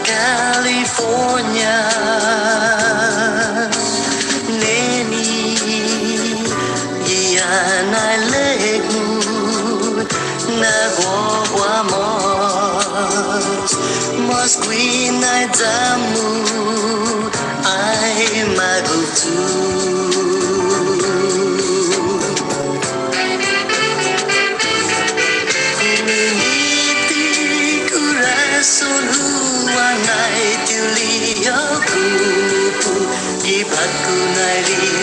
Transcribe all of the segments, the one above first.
California, Neni, Gianai Legu, Naguaguamos, Mosquinai Zamu, I Magutu.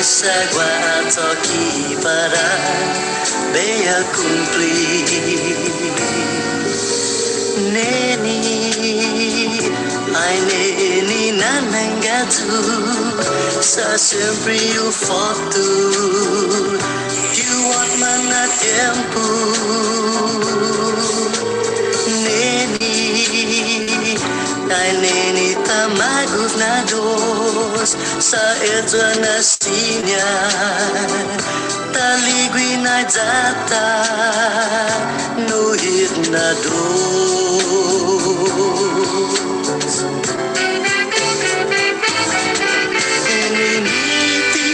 Sagua toki para bea cumplir. Neni, ai neni nanangatu, sa sempre o foto. You want mana tempo. Neni, ai neni tamagos na dos, sa edra na sinya, taligwi na data, no hit na dos. Initi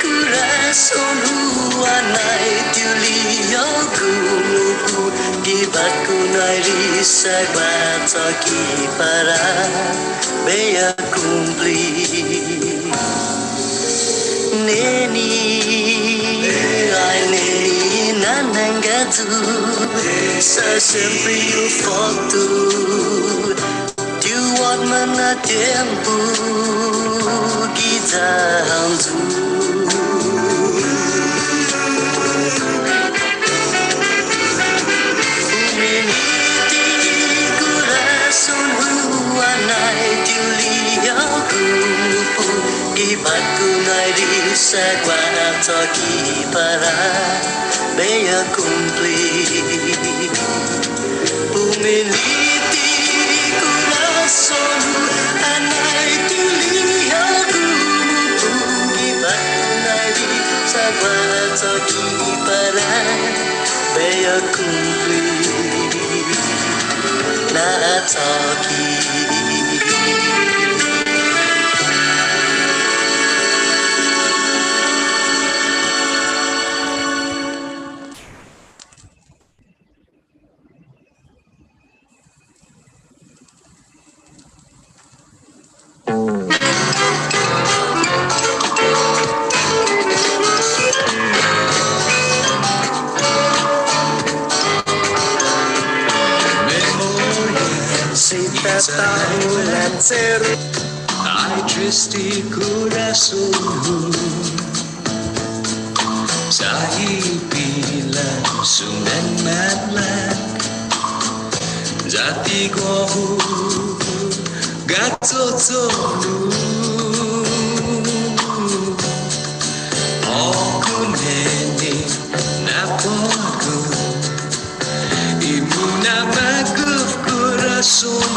corazon huanay tiulio kumuku, gibat ko na risa bataki para bea cumplir. Neni, ai neni nanangatu, sa sempre o foto. Tu wat mana tempo, kita hantu. Uminiti corazon huanay tiulio grupo, ibat ko na risa toki para bea cumplir. Humiliti corazon anay tuliya grupo, ibat ko na risa toki para bea cumplir. Na toki. Tahunan seru, ay triste corazón, sa ipilan sunan matlan, jati ko gatotonu, ako nene napago, imuna maguf corazón.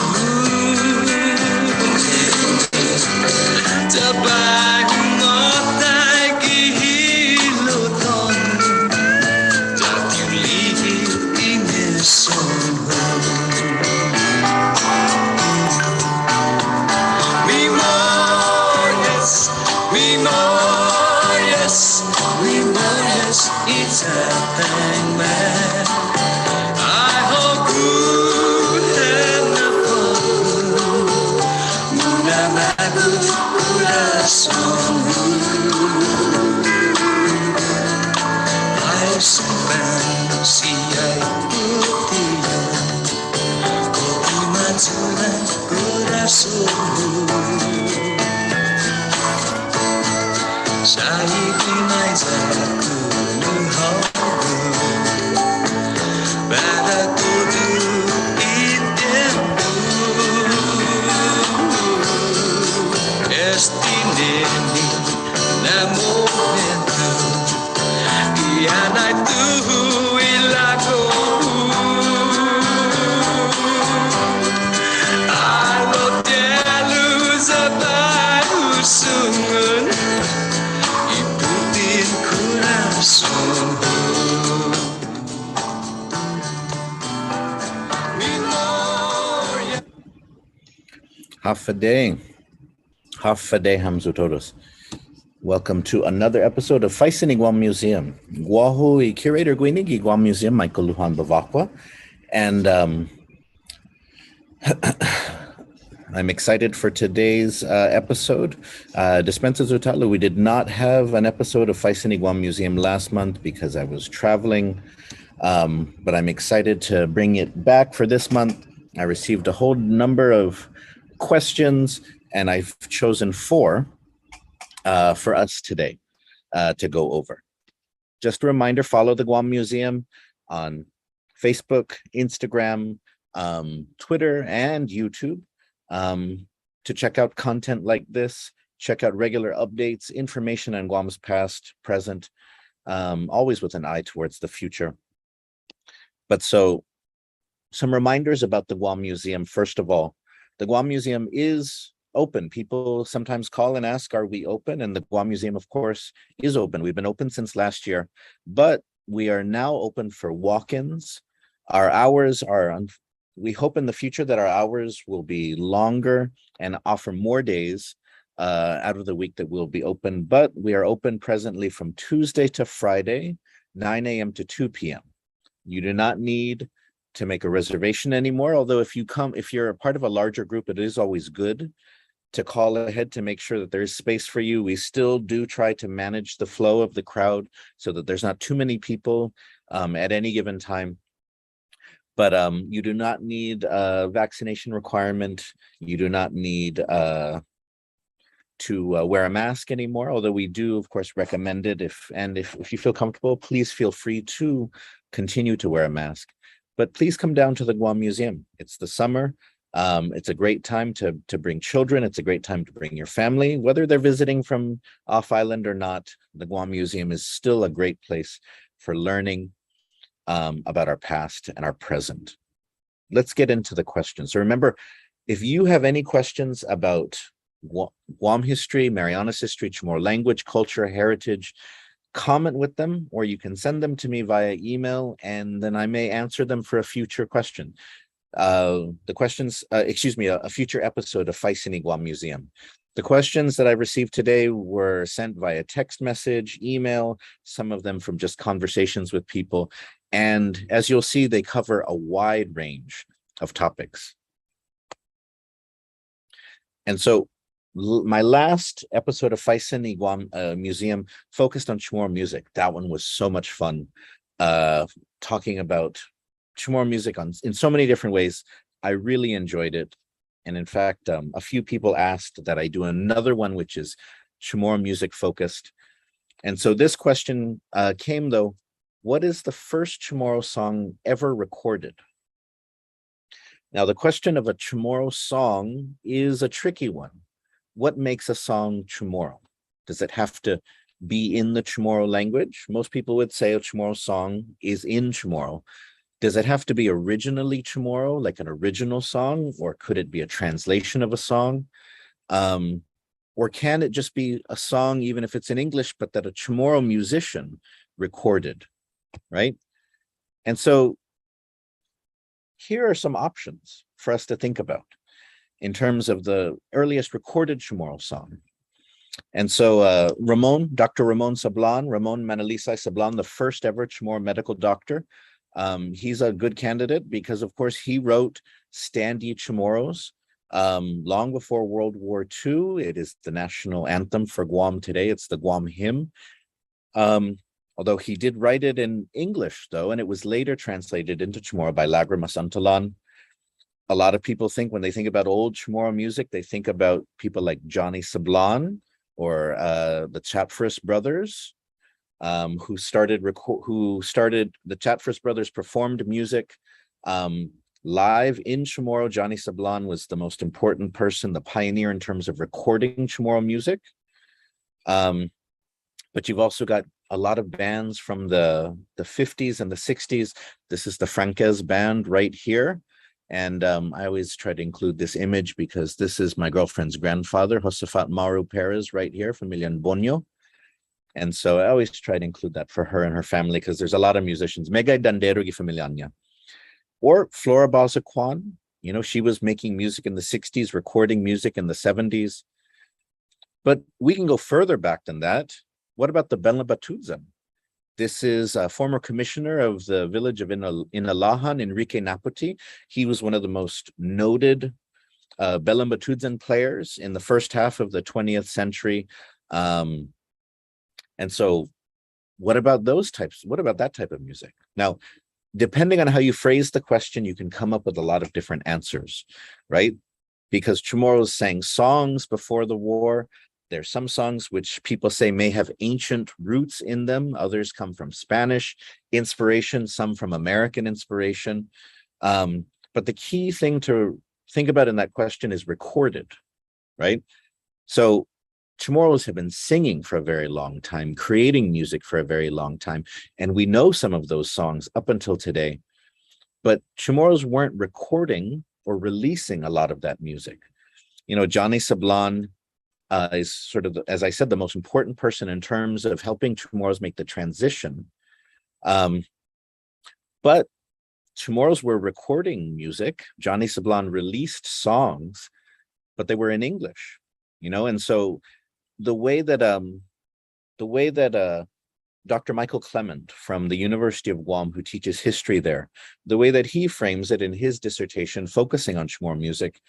Hafaday. Hafaday Hamzutodos. Welcome to another episode of Faisen I Guam Museum. Guahu Curator Guinigi Guam Museum, Michael Lujan Bevacqua. And I'm excited for today's episode. Dispensa Zutalu, we did not have an episode of Faisen I Guam Museum last month because I was traveling. But I'm excited to bring it back for this month. I received a whole number of questions, and I've chosen four for us today to go over. Just a reminder, follow the Guam Museum on Facebook, Instagram, Twitter, and YouTube to check out content like this, check out regular updates, information on Guam's past, present, always with an eye towards the future. But so some reminders about the Guam Museum. First of all, the Guam Museum is open. People sometimes call and ask, are we open? And the Guam Museum, of course, is open. We've been open since last year, but we are now open for walk-ins. Our hours are, we hope in the future that our hours will be longer and offer more days out of the week that we'll be open. But we are open presently from Tuesday to Friday, 9 a.m. to 2 p.m. You do not need to make a reservation anymore, although if you're a part of a larger group, it is always good to call ahead to make sure that there's space for you. We still do try to manage the flow of the crowd so that there's not too many people at any given time. But you do not need a vaccination requirement. You do not need to wear a mask anymore, although we do, of course, recommend it. If you feel comfortable, please feel free to continue to wear a mask. But please come down to the Guam Museum. It's the summer. It's a great time to bring children. It's a great time to bring your family, whether they're visiting from off island or not. The Guam Museum is still a great place for learning about our past and our present. Let's get into the questions. So remember, if you have any questions about Guam history, Marianas history, Chamorro language, culture, heritage, comment with them, or you can send them to me via email, and then I may answer them for a future question. A future episode of Faisen I Guam Museum. The questions that I received today were sent via text message, email, some of them from just conversations with people. And as you'll see, they cover a wide range of topics. And so my last episode of Faisen I Guam Museum focused on Chamorro music. That one was so much fun, talking about Chamorro music in so many different ways. I really enjoyed it. And in fact, a few people asked that I do another one, which is Chamorro music focused. And so this question came though, what is the first Chamorro song ever recorded? Now, the question of a Chamorro song is a tricky one. What makes a song Chamorro? Does it have to be in the Chamorro language? Most people would say a Chamorro song is in Chamorro. Does it have to be originally Chamorro, like an original song, or could it be a translation of a song? Or can it just be a song, even if it's in English, but that a Chamorro musician recorded, right? And so here are some options for us to think about in terms of the earliest recorded Chamorro song. And so Dr. Ramon Manalisay Sablan, the first ever Chamorro medical doctor, he's a good candidate because, of course, he wrote Standee Chamorros long before World War II. It is the national anthem for Guam today. It's the Guam hymn. Although he did write it in English, though, and it was later translated into Chamorro by Lagrimas Antalan. A lot of people think when they think about old Chamorro music, they think about people like Johnny Sablan or the Chatfris brothers, who started the Chatfris brothers performed music live in Chamorro. Johnny Sablan was the most important person, the pioneer in terms of recording Chamorro music. But you've also got a lot of bands from the 50s and the 60s. This is the Franquez band right here. And I always try to include this image because this is my girlfriend's grandfather, Josefat Mauro Perez, right here from Milian Bonio. And so I always try to include that for her and her family because there's a lot of musicians. Megay Dandero gi Familianya. Or Flora Bazaquan, You know, she was making music in the 60s, recording music in the 70s. But we can go further back than that. What about the Benla Batuzan? This is a former commissioner of the village of Inalahan, Enrique Naputi. He was one of the most noted Belan Batuzan players in the first half of the 20th century. And so what about those types? What about that type of music? Now, depending on how you phrase the question, you can come up with a lot of different answers, right? Because Chamorros sang songs before the war. There's some songs which people say may have ancient roots in them. Others come from Spanish inspiration, some from American inspiration. But the key thing to think about in that question is recorded, right? So Chamorros have been singing for a very long time, creating music for a very long time. And we know some of those songs up until today. But Chamorros weren't recording or releasing a lot of that music. You know, Johnny Sablan is sort of, as I said, the most important person in terms of helping Chamorros make the transition. But Chamorros were recording music. Johnny Sablan released songs, but they were in English, you know. And so the way that Dr. Michael Clement from the University of Guam, who teaches history there, the way that he frames it in his dissertation, focusing on Chamorro music,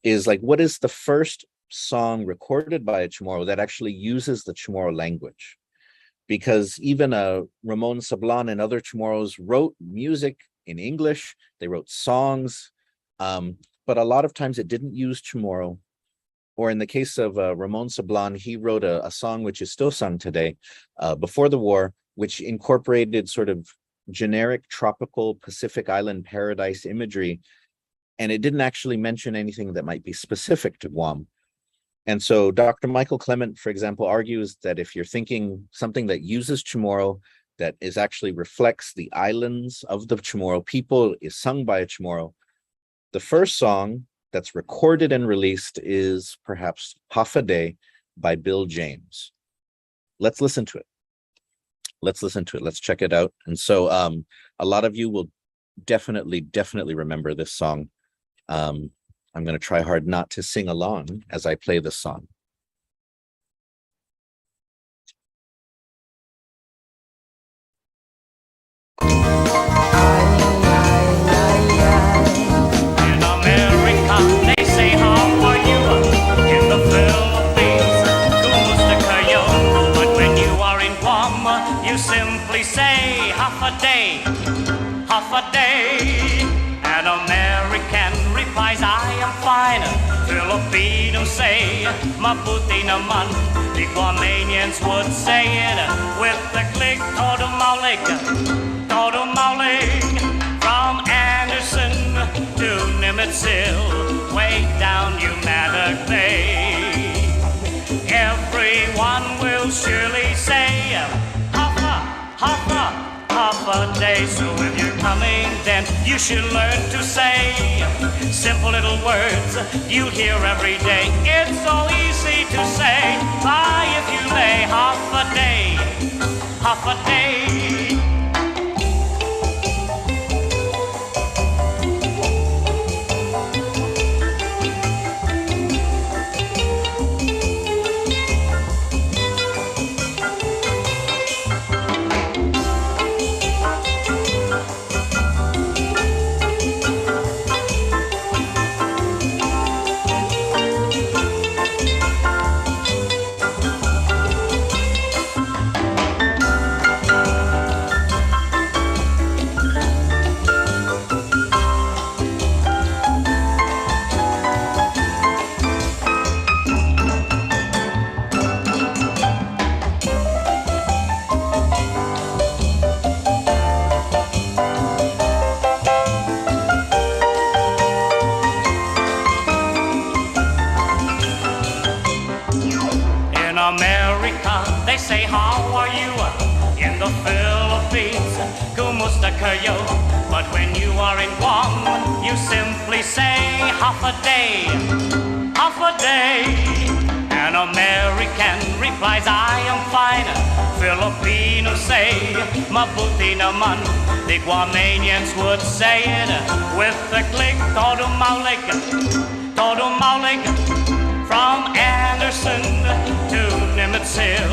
is like, what is the first song recorded by a Chamorro that actually uses the Chamorro language? Because even Ramon Sablan and other Chamorros wrote music in English, they wrote songs, but a lot of times it didn't use Chamorro. Or in the case of Ramon Sablan, he wrote a song which is still sung today, before the war, which incorporated sort of generic tropical Pacific Island paradise imagery, and it didn't actually mention anything that might be specific to Guam. And so Dr. Michael Clement, for example, argues that if you're thinking something that uses Chamorro, that is actually reflects the islands of the Chamorro people, is sung by a Chamorro, the first song that's recorded and released is perhaps Half a Day by Bill James. Let's listen to it. Let's listen to it. Let's check it out. And so a lot of you will definitely remember this song. I'm going to try hard not to sing along as I play this song. In America, they say, how are you? In the Philippines, kumusta kayo? But when you are in Guam, you simply say, half a day, half a day. An American replies, I am fine. Filipinos say, mabuti naman. The Guamanians would say it with the click, taotaomo'na, taotaomo'na. From Anderson to Nimitz Hill, way down Umatilla Bay. Everyone will surely say, half a day. So if you're coming, then you should learn to say simple little words you hear every day. It's so easy to say, bye if you lay, half a day, half a day. They say, how are you? In the Philippines, kumusta kayo? But when you are in Guam, you simply say, half a day, half a day. An American replies, I am fine. Filipinos say, mabuti naman. The Guamanians would say it with the click, todo mauligan, todo mauligan. From Anderson to Nimitz Hill,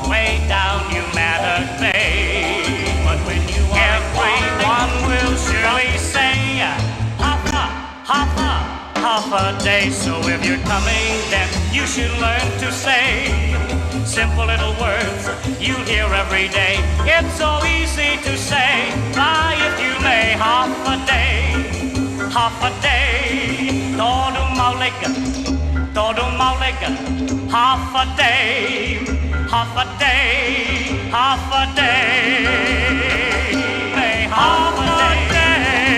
way down Humanity Bay. But when you everyone will surely say, Hapa, Hapa, Hapa Day. So if you're coming, then you should learn to say simple little words you hear every day. It's so easy to say, fly if you may, Hapa Day, Hapa Day. Todo mauligan. Todo mauligan, half a day, half a day, half a day, half a day.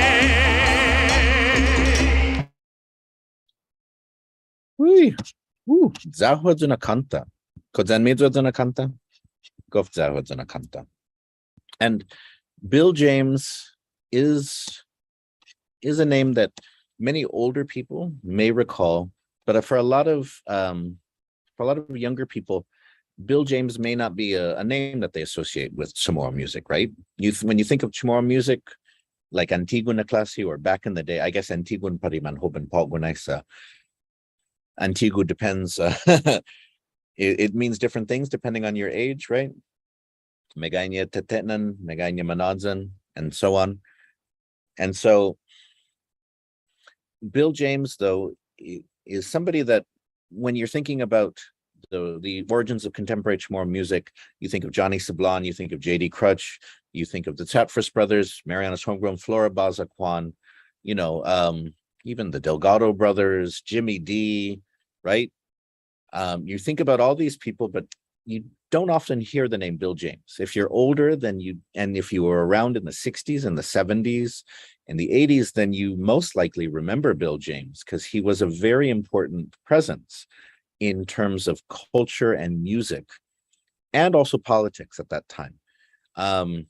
Uy, Zahwa na kanta. Kodzan medyo na kanta. Gof Zahwa na kanta. And Bill James is a name that many older people may recall. But for a lot of younger people, Bill James may not be a name that they associate with Chamorro music, right? When you think of Chamorro music, like Antigua na klase, or back in the day, I guess Antigua pa rin man hoban paggunay. Antigua depends. It means different things depending on your age, right? Meganya tetetnan, meganya manadzan, and so on. And so Bill James, though, is somebody that when you're thinking about the origins of contemporary Chamorro music, you think of Johnny Sablon, you think of J.D. Crutch, you think of the Tatfris brothers, Mariana's Homegrown Flora, Bazaquan, even the Delgado brothers, Jimmy D, right? You think about all these people, but you don't often hear the name Bill James. If you're older and if you were around in the 60s and the 70s and the 80s, then you most likely remember Bill James because he was a very important presence in terms of culture and music and also politics at that time. And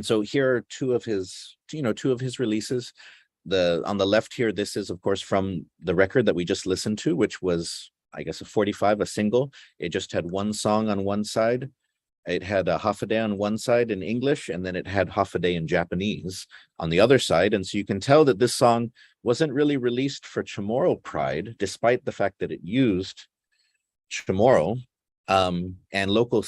so here are two of his releases. On the left here, this is of course from the record that we just listened to, which was, I guess, a 45, a single. It just had one song on one side. It had a half a day on one side in English, and then it had half a day in Japanese on the other side. And so you can tell that this song wasn't really released for Chamorro pride, despite the fact that it used Chamorro and local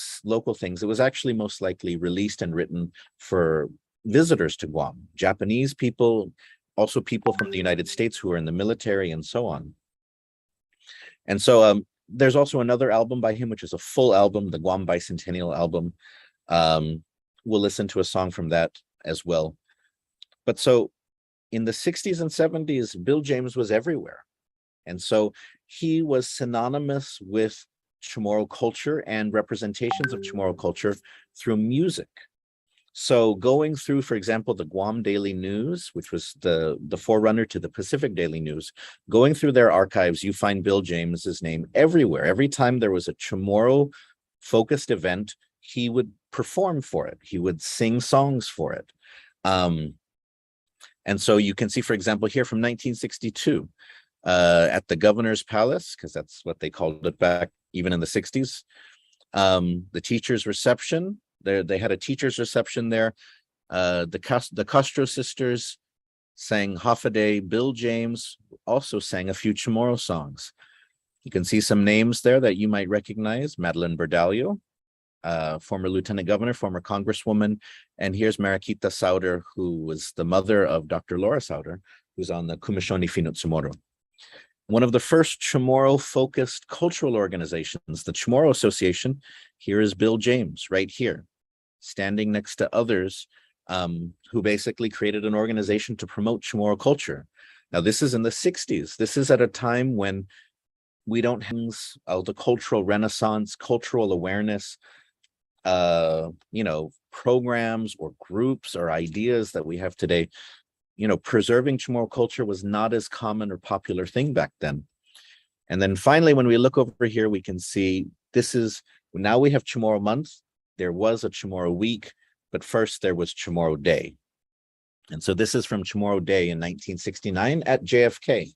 things. It was actually most likely released and written for visitors to Guam, Japanese people, also people from the United States who were in the military and so on. And so there's also another album by him, which is a full album, the Guam Bicentennial album. We'll listen to a song from that as well. But so in the 60s and 70s, Bill James was everywhere. And so he was synonymous with Chamorro culture and representations of Chamorro culture through music. So going through, for example, the Guam Daily News, which was the forerunner to the Pacific Daily News, going through their archives, you find Bill James's name everywhere. Every time there was a Chamorro-focused event, he would perform for it. He would sing songs for it. And so you can see, for example, here from 1962, at the Governor's Palace, because that's what they called it back even in the 60s, the teacher's reception. They had a teacher's reception there. The Castro sisters sang half a day. Bill James also sang a few Chamorro songs. You can see some names there that you might recognize. Madeline Berdalio, former lieutenant governor, former congresswoman. And here's Mariquita Sauder, who was the mother of Dr. Laura Sauder, who's on the Comisión ni Finot Chamorro. One of the first Chamorro-focused cultural organizations, the Chamorro Association. Here is Bill James right here, standing next to others who basically created an organization to promote Chamorro culture. Now, this is in the 60s. This is at a time when we don't have the cultural renaissance, cultural awareness, programs or groups or ideas that we have today. Preserving Chamorro culture was not as common or popular thing back then. And then finally, when we look over here, we can see now we have Chamorro month. There was a Chamorro week, but first there was Chamorro Day. And so this is from Chamorro Day in 1969 at JFK.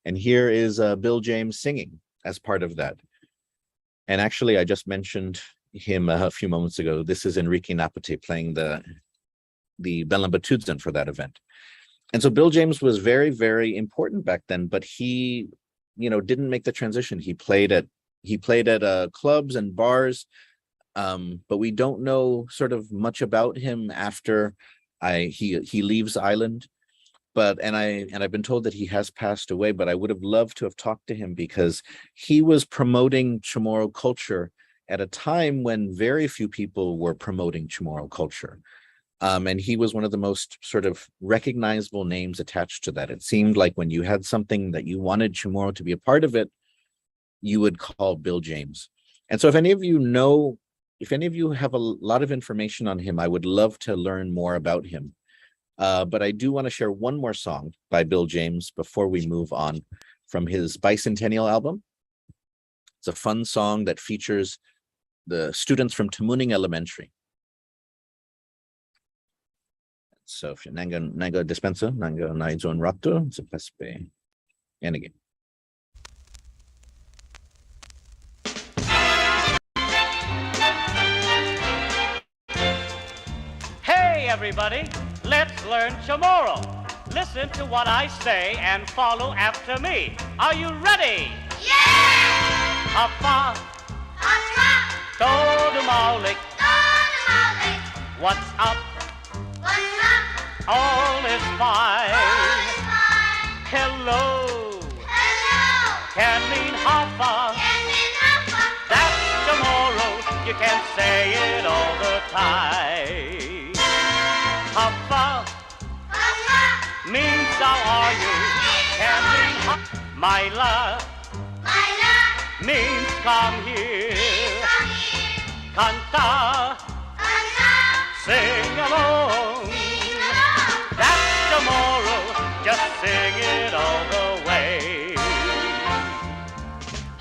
And here is Bill James singing as part of that. And actually, I just mentioned him a few moments ago. This is Enrique Napote playing the Belen Batudzen for that event. And so Bill James was very, very important back then, but he, didn't make the transition. He played at clubs and bars, but we don't know sort of much about him after he leaves Island. And I've been told that he has passed away, but I would have loved to have talked to him because he was promoting Chamorro culture at a time when very few people were promoting Chamorro culture. And he was one of the most sort of recognizable names attached to that. It seemed like when you had something that you wanted Chamorro to be a part of it, you would call Bill James. And so if any of you have a lot of information on him, I would love to learn more about him. But I do want to share one more song by Bill James before we move on from his Bicentennial album. It's a fun song that features the students from Tamuning Elementary. So if you nanga dispensa, nanga naizon rapto, it's a pespe. And again. Hey, everybody, let's learn Chamorro. Listen to what I say and follow after me. Are you ready? Yeah! Hapa, Hapa, taotaomo'na, taotaomo'na. what's up? What's up? All is fine. All is fine. Hello Hello. can mean hapa. Can mean Hapa. That's Chamorro. You can say it all the time. Hapa Hapa means how are you? Can mean hapa. My love my love means come here. come here. Canta, Canta, sing along. sing along. That's Chamorro. Just sing it all the way.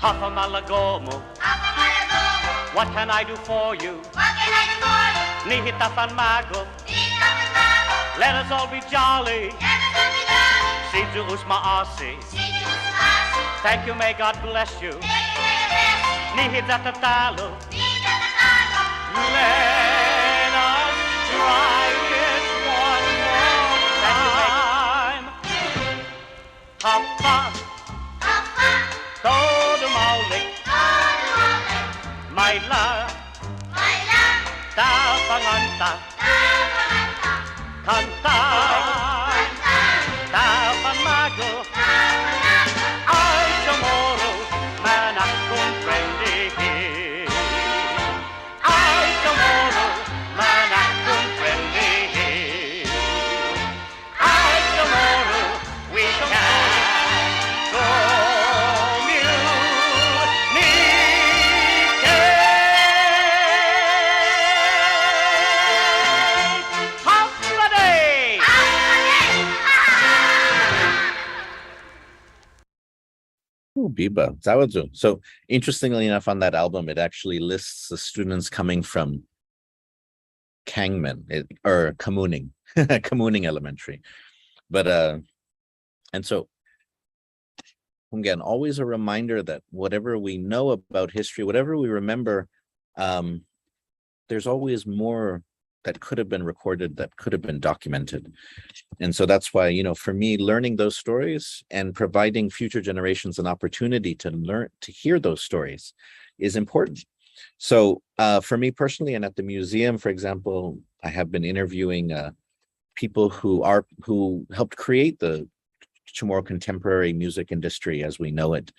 Hapa malagomo. Hapa malagomo. What can I do for you? What can I do for you? Nihita fanmago. Nita Fanmago. Let us all be jolly. Let us all be jolly. Siju usmaasi. See you smile. Thank you, may God bless you. Thank you very much. Nihita tatalo. Nita Fanmago. Let us try it one more time. Hapa, Hapa, taotaomo'na, taotaomo'na. my love, My love, tapanganta, tapanganta. kanta, Canta, tapanmago, tapanganta. ay Chamorro, man ang comprende. Ay Chamorro, man ang comprende. Ay Chamorro, we can communicate. Holiday! Oh, Biba, Zawadzu. So interestingly enough, on that album, it actually lists the students coming from Kangman or Kamuning, Kamuning Elementary. But and so again, always a reminder that whatever we know about history, whatever we remember, there's always more that could have been recorded, that could have been documented. And so that's why, for me, learning those stories and providing future generations an opportunity to learn, to hear those stories is important. So for me personally, and at the museum, for example, I have been interviewing people who helped create the Chamorro contemporary music industry as we know it.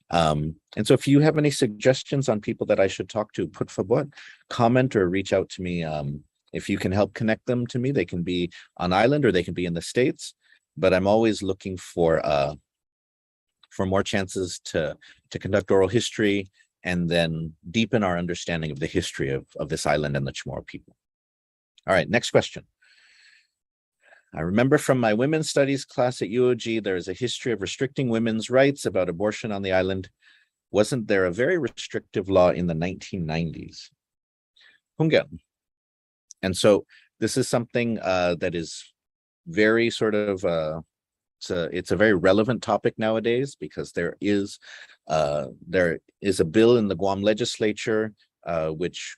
And so if you have any suggestions on people that I should talk to, put favor, comment or reach out to me. If you can help connect them to me, they can be on Island or they can be in the States, but I'm always looking for more chances to conduct oral history and then deepen our understanding of the history of this island and the Chamorro people. All right, next question. I remember from my women's studies class at UOG, there is a history of restricting women's rights about abortion on the island. Wasn't there a very restrictive law in the 1990s? Hungen. And so this is something that is very sort of, it's a very relevant topic nowadays because there is a bill in the Guam legislature which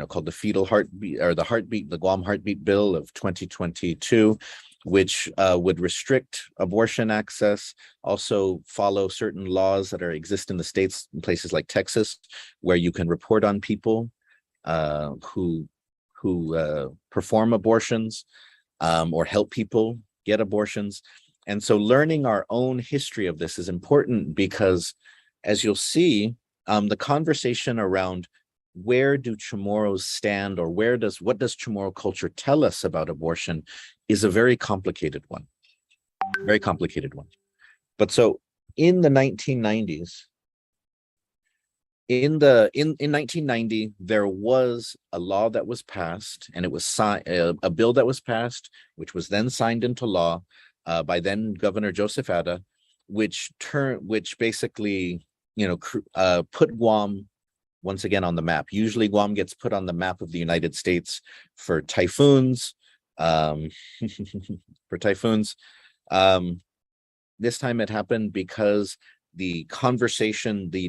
called the fetal heartbeat, or the Guam Heartbeat Bill of 2022, which would restrict abortion access, also follow certain laws that exist in the states, in places like Texas, where you can report on people who perform abortions or help people get abortions. And so learning our own history of this is important because, as you'll see, the conversation around where do Chamorros stand, or what does Chamorro culture tell us about abortion, is a very complicated one. But so in the 1990s, in 1990, there was a law that was passed, and it was a bill that was passed, which was then signed into law by then Governor Joseph Ada, which basically put Guam once again on the map. Usually Guam gets put on the map of the United States for typhoons. This time it happened because the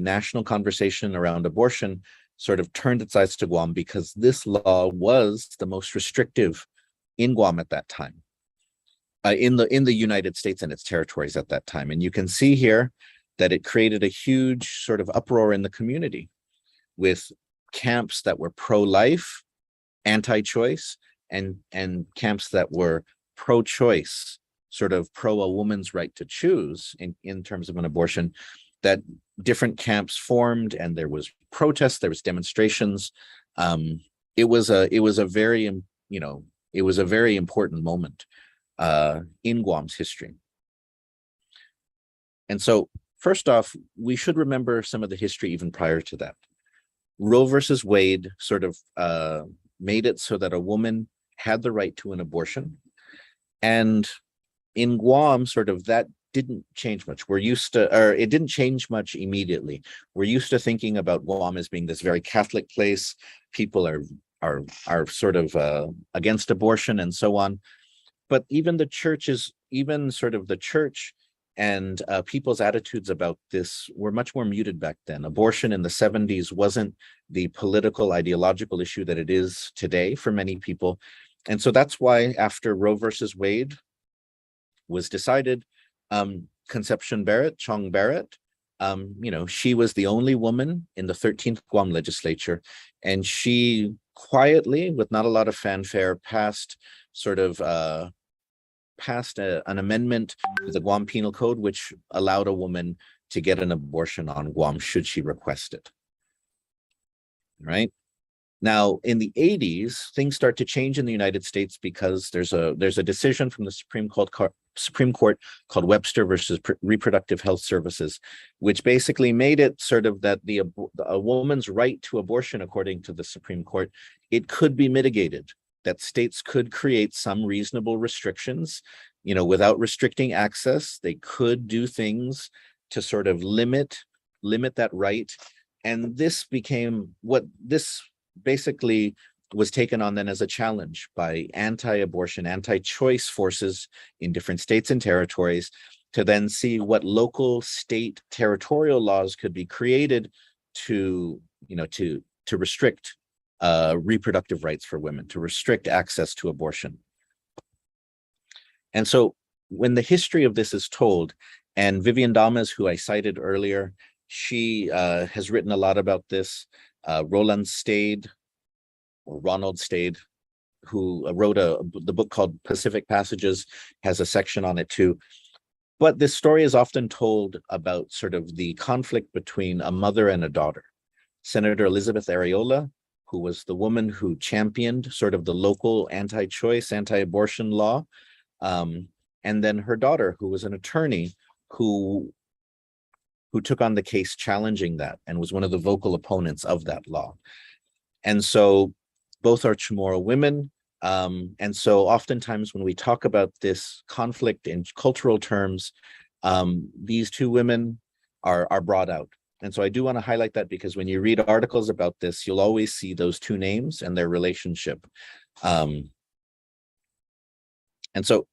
national conversation around abortion sort of turned its eyes to Guam, because this law was the most restrictive in Guam at that time, in the United States and its territories at that time. And you can see here that it created a huge sort of uproar in the community, with camps that were pro-life, anti-choice, and camps that were pro-choice, sort of pro a woman's right to choose in terms of an abortion. That different camps formed, and there was protests, there was demonstrations. It was a very important moment in Guam's history. And so, first off, we should remember some of the history even prior to that. Roe versus Wade sort of made it so that a woman had the right to an abortion. And in Guam, sort of that didn't change much. It didn't change much immediately. We're used to thinking about Guam as being this very Catholic place. People are sort of against abortion and so on. But even the church and people's attitudes about this were much more muted back then. Abortion in the 70s wasn't the political, ideological issue that it is today for many people. And so that's why after Roe versus Wade was decided, Concepcion Barrett, Chong Barrett, she was the only woman in the 13th Guam legislature, and she quietly, with not a lot of fanfare, passed an amendment to the Guam Penal Code, which allowed a woman to get an abortion on Guam should she request it. Right? Now, in the 80s, things start to change in the United States because there's a decision from the Supreme Court called Webster versus Reproductive Health Services, which basically made it sort of that a woman's right to abortion, according to the Supreme Court, it could be mitigated, that states could create some reasonable restrictions, without restricting access. They could do things to sort of limit that right. And this basically was taken on then as a challenge by anti-abortion, anti-choice forces in different states and territories, to then see what local, state, territorial laws could be created to restrict reproductive rights for women, to restrict access to abortion. And so when the history of this is told, and Vivian Damas, who I cited earlier, she has written a lot about this. Ronald Stade, who wrote the book called Pacific Passages, has a section on it too. But this story is often told about sort of the conflict between a mother and a daughter. Senator Elizabeth Areola, who was the woman who championed sort of the local anti-choice, anti-abortion law, and then her daughter, who was an attorney, who took on the case challenging that and was one of the vocal opponents of that law. And so both are Chamorro women. And so oftentimes when we talk about this conflict in cultural terms, these two women are brought out. And so I do want to highlight that, because when you read articles about this, you'll always see those two names and their relationship. And so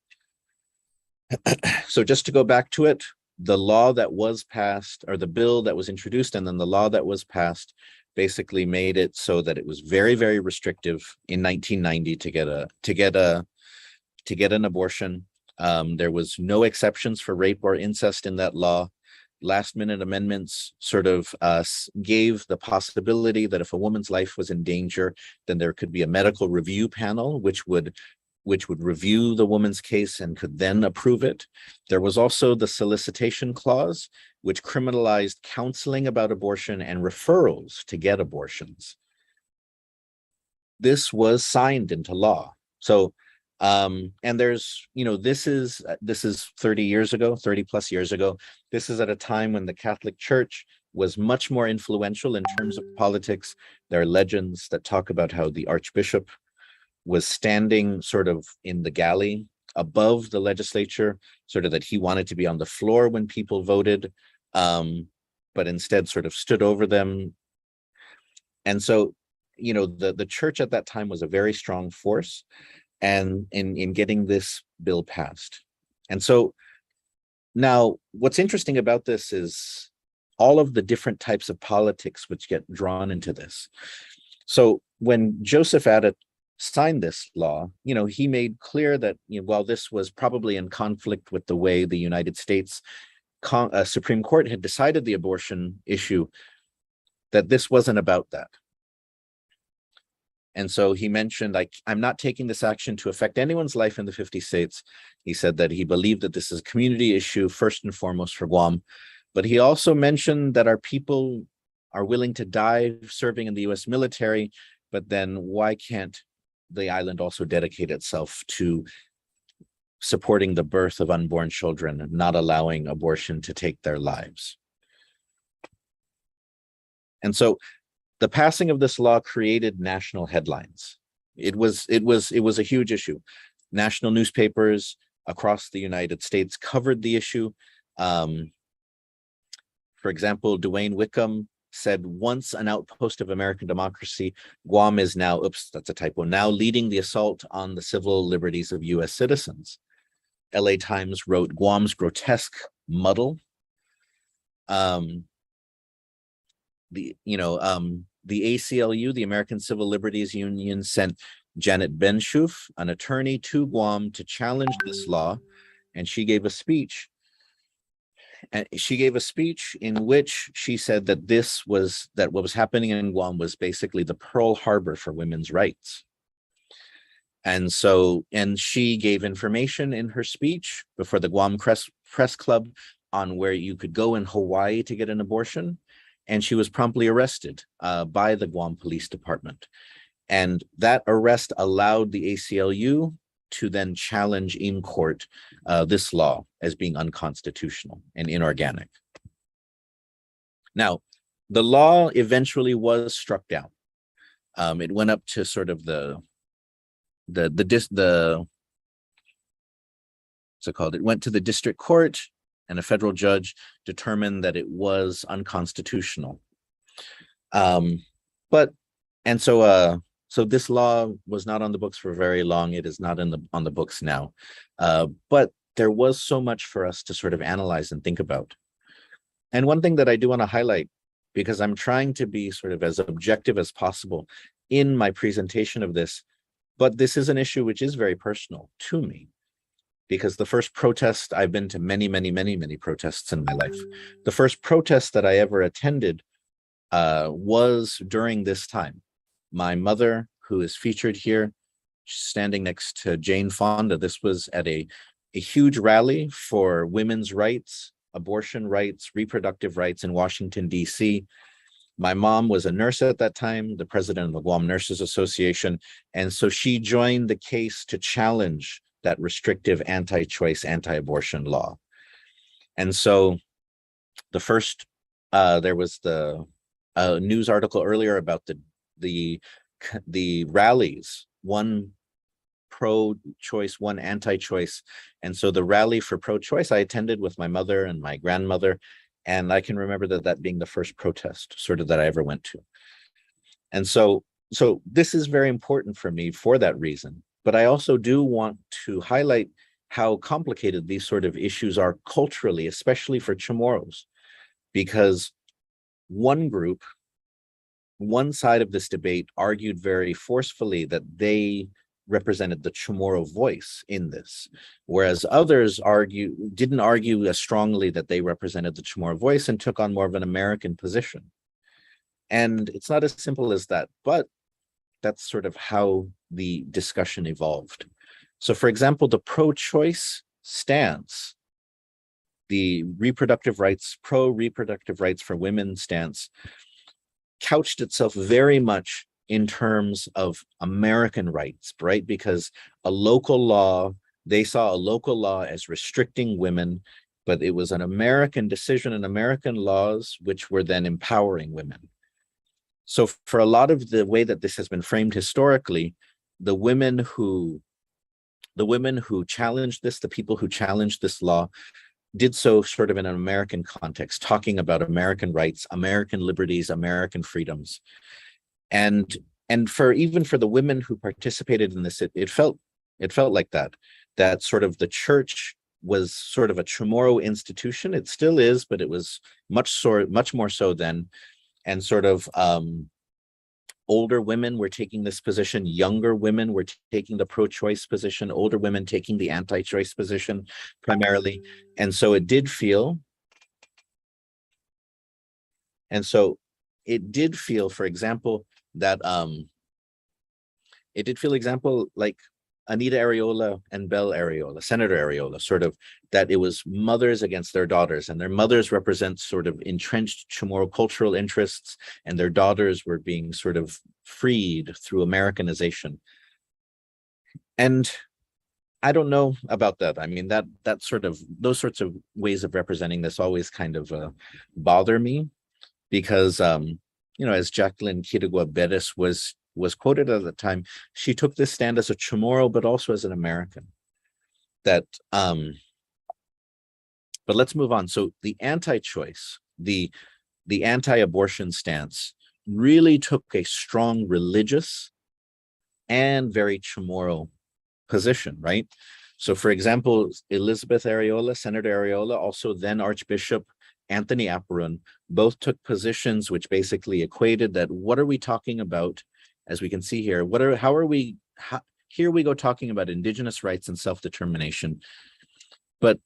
just to go back to it, the law that was passed, or the bill that was introduced, and then the law that was passed, basically made it so that it was very, very restrictive in 1990 to get an abortion. There was no exceptions for rape or incest in that law. Last minute amendments sort of gave the possibility that if a woman's life was in danger, then there could be a medical review panel, which would review the woman's case and could then approve it. There was also the solicitation clause, which criminalized counseling about abortion and referrals to get abortions. This was signed into law. So, and there's, this is 30 years ago, 30 plus years ago. This is at a time when the Catholic Church was much more influential in terms of politics. There are legends that talk about how the Archbishop was standing sort of in the galley above the legislature, sort of that he wanted to be on the floor when people voted, but instead sort of stood over them. And so, the church at that time was a very strong force and in getting this bill passed. And so now what's interesting about this is all of the different types of politics which get drawn into this. So when Joseph Adat signed this law, he made clear that while this was probably in conflict with the way the United States Supreme Court had decided the abortion issue, that this wasn't about that. And so he mentioned, I'm not taking this action to affect anyone's life in the 50 states. He said that he believed that this is a community issue first and foremost for Guam. But he also mentioned that our people are willing to die serving in the US military, but then why can't the island also dedicate itself to supporting the birth of unborn children, not allowing abortion to take their lives? And so the passing of this law created national headlines. It was a huge issue. National newspapers across the United States covered the issue. For example, Dwayne Wickham said, once an outpost of American democracy, Guam is now, oops, that's a typo, now leading the assault on the civil liberties of US citizens. LA Times wrote Guam's grotesque muddle. The ACLU, the American Civil Liberties Union, sent Janet Benshoof, an attorney, to Guam to challenge this law, and she gave a speech. And she gave a speech in which she said that what was happening in Guam was basically the Pearl Harbor for women's rights. And she gave information in her speech before the Guam Press Club on where you could go in Hawaii to get an abortion. And she was promptly arrested by the Guam Police Department. And that arrest allowed the ACLU to then challenge in court this law as being unconstitutional and inorganic. Now, the law eventually was struck down. It went up to sort of it went to the district court, and a federal judge determined that it was unconstitutional. So this law was not on the books for very long. It is not on the books now. But there was so much for us to sort of analyze and think about. And one thing that I do want to highlight, because I'm trying to be sort of as objective as possible in my presentation of this, but this is an issue which is very personal to me. Because the first protest, I've been to many, many, many, many protests in my life. The first protest that I ever attended was during this time. My mother, who is featured here, standing next to Jane Fonda, this was at a huge rally for women's rights, abortion rights, reproductive rights in Washington, D.C. My mom was a nurse at that time, the president of the Guam Nurses Association, and so she joined the case to challenge that restrictive anti-choice, anti-abortion law. And so the first, there was the news article earlier about the rallies, one pro-choice, one anti-choice. And so the rally for pro-choice I attended with my mother and my grandmother, and I can remember that being the first protest sort of that I ever went to. And so this is very important for me for that reason. But I also do want to highlight how complicated these sort of issues are culturally, especially for Chamorros, because one group one side of this debate argued very forcefully that they represented the Chamorro voice in this, whereas others didn't argue as strongly that they represented the Chamorro voice and took on more of an American position. And it's not as simple as that, but that's sort of how the discussion evolved. So for example, the pro-choice stance, the pro-reproductive rights for women stance, couched itself very much in terms of American rights, right? Because they saw a local law as restricting women, but it was an American decision and American laws which were then empowering women. So for a lot of the way that this has been framed historically, the women who challenged this, the people who challenged this law, did so sort of in an American context, talking about American rights, American liberties, American freedoms. And even for the women who participated in this, it felt like that sort of the church was sort of a Chamorro institution. It still is, but it was much more so then. And sort of older women were taking this position, younger women were taking the pro-choice position, older women taking the anti-choice position primarily. And so it did feel, for example, that like Anita Areola and Belle Areola, Senator Areola, sort of that it was mothers against their daughters, and their mothers represent sort of entrenched Chamorro cultural interests, and their daughters were being sort of freed through Americanization. And I don't know about that. I mean, those sorts of ways of representing this always kind of bother me, because as Jacqueline Quirigua Beres was quoted at the time, she took this stand as a Chamorro, but also as an American. But let's move on. So the anti-choice, the anti-abortion stance really took a strong religious and very Chamorro position, right? So for example, Elizabeth Areola, Senator Areola, also then Archbishop Anthony Aparun, both took positions which basically equated that what are we talking about, as we can see here, here we go talking about indigenous rights and self-determination. But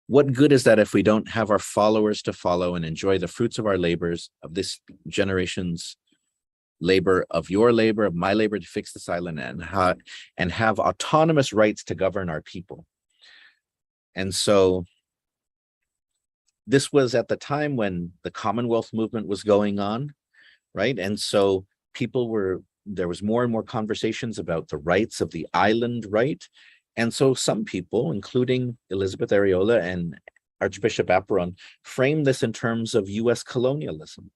what good is that if we don't have our followers to follow and enjoy the fruits of our labors, of this generation's labor, of your labor, of my labor to fix this island, and have autonomous rights to govern our people? And so this was at the time when the Commonwealth movement was going on, right? And so there was more and more conversations about the rights of the island, right? And so some people, including Elizabeth Areola and Archbishop Aparun, framed this in terms of US colonialism,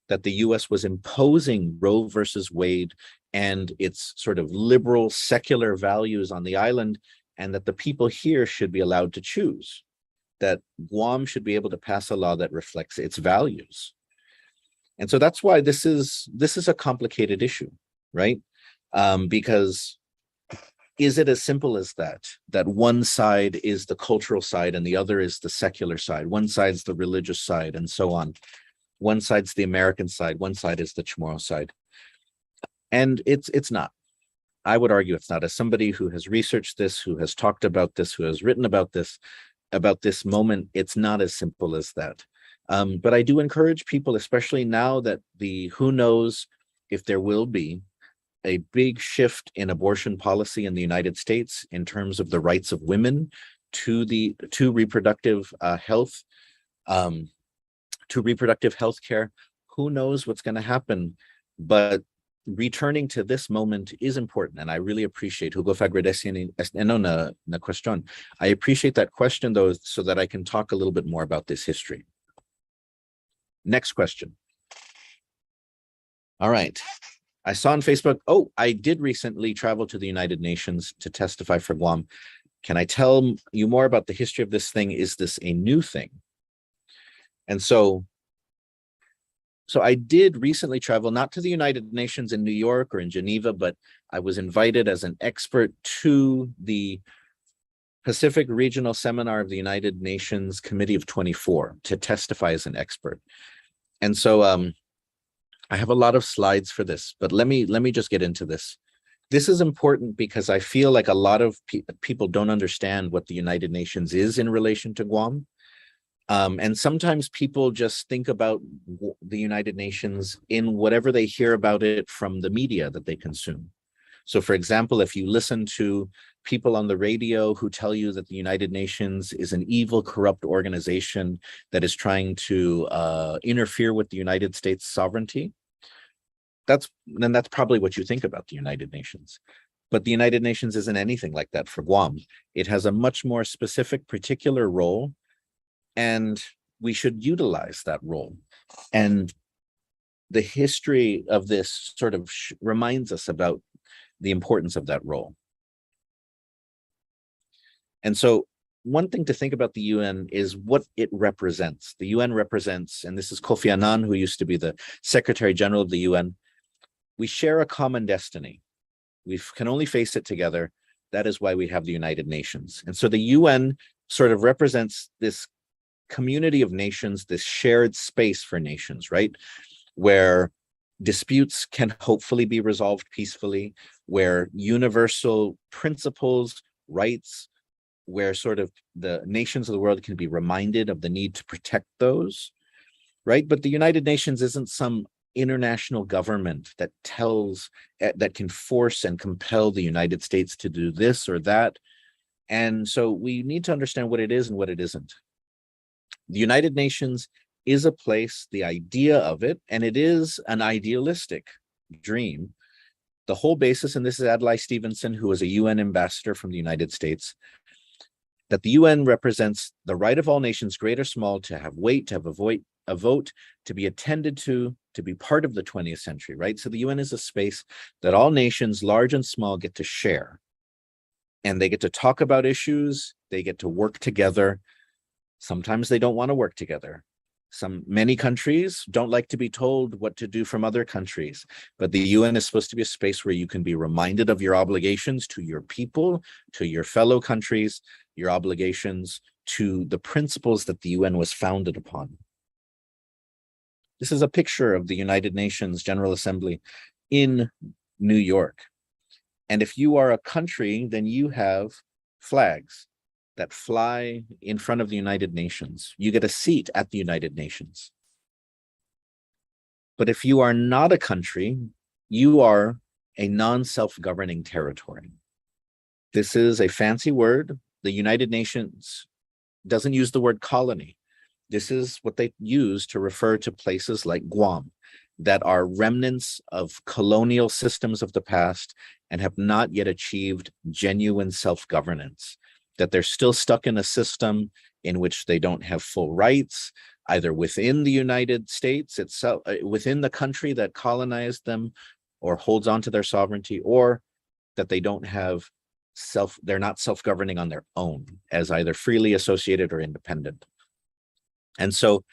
that the US was imposing Roe versus Wade and its sort of liberal secular values on the island, and that the people here should be allowed to choose, that Guam should be able to pass a law that reflects its values. And so that's why this is a complicated issue, right? Because is it as simple as that one side is the cultural side and the other is the secular side? One side's the religious side and so on. One side's the American side, one side is the Chamorro side. And it's not. I would argue it's not. As somebody who has researched this, who has talked about this, who has written about this moment, it's not as simple as that. But I do encourage people, especially now that who knows if there will be a big shift in abortion policy in the United States in terms of the rights of women to reproductive health, to reproductive health care. Who knows what's going to happen? But returning to this moment is important, and I really appreciate Hugo Fagredesian na question. I appreciate that question though, so that I can talk a little bit more about this history. Next question. All right. I saw on Facebook, I did recently travel to the United Nations to testify for Guam. Can I tell you more about the history of this thing? Is this a new thing? And so I did recently travel, not to the United Nations in New York or in Geneva, but I was invited as an expert to the Pacific Regional Seminar of the United Nations Committee of 24 to testify as an expert. And so I have a lot of slides for this, but let me just get into this. This is important because I feel like a lot of people don't understand what the United Nations is in relation to Guam. And sometimes people just think about the United Nations in whatever they hear about it from the media that they consume. So, for example, if you listen to people on the radio who tell you that the United Nations is an evil, corrupt organization that is trying to interfere with the United States sovereignty, that's probably what you think about the United Nations. But the United Nations isn't anything like that for Guam. It has a much more specific, particular role, and we should utilize that role. And the history of this sort of reminds us about the importance of that role. And so one thing to think about the UN is what it represents. The UN represents, and this is Kofi Annan, who used to be the Secretary General of the UN. We share a common destiny. We can only face it together. That is why we have the United Nations. And so the UN sort of represents this community of nations, this shared space for nations, right? Where disputes can hopefully be resolved peacefully, where universal principles, rights, where sort of the nations of the world can be reminded of the need to protect those, right? But the United Nations isn't some international government that that can force and compel the United States to do this or that. And so we need to understand what it is and what it isn't. The United Nations is a place, the idea of it, and it is an idealistic dream. The whole basis, and this is Adlai Stevenson, who was a UN ambassador from the United States, that the UN represents the right of all nations, great or small, to have weight, to have a vote, to be attended to be part of the 20th century, right? So the UN is a space that all nations, large and small, get to share. And they get to talk about issues, they get to work together. Sometimes they don't want to work together. Many countries don't like to be told what to do from other countries, but the UN is supposed to be a space where you can be reminded of your obligations to your people, to your fellow countries, your obligations to the principles that the UN was founded upon. This is a picture of the United Nations General Assembly in New York. And if you are a country, then you have flags that fly in front of the United Nations. You get a seat at the United Nations. But if you are not a country, you are a non-self-governing territory. This is a fancy word. The United Nations doesn't use the word colony. This is what they use to refer to places like Guam that are remnants of colonial systems of the past and have not yet achieved genuine self-governance, that they're still stuck in a system in which they don't have full rights, either within the United States itself, within the country that colonized them or holds on to their sovereignty, or that they don't have they're not self-governing on their own as either freely associated or independent. And so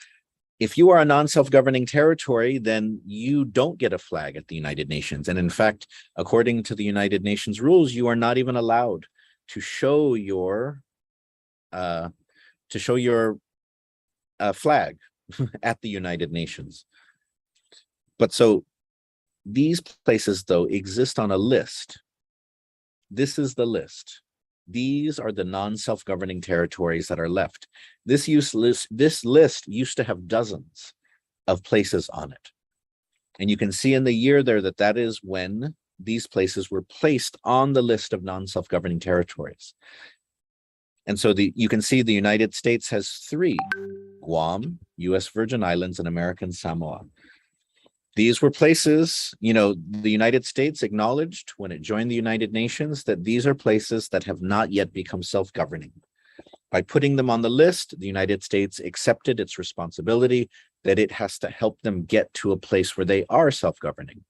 if you are a non-self-governing territory, then you don't get a flag at the United Nations. And in fact, according to the United Nations rules, you are not even allowed to show your flag at the United Nations. But so these places, though, exist on a list. This is the list. These are the non-self-governing territories that are left. This list used to have dozens of places on it. And you can see in the year there that is when these places were placed on the list of non-self-governing territories. And so you can see the United States has 3: Guam, US Virgin Islands, and American Samoa. These were places, the United States acknowledged when it joined the United Nations that these are places that have not yet become self-governing. By putting them on the list, the United States accepted its responsibility that it has to help them get to a place where they are self-governing.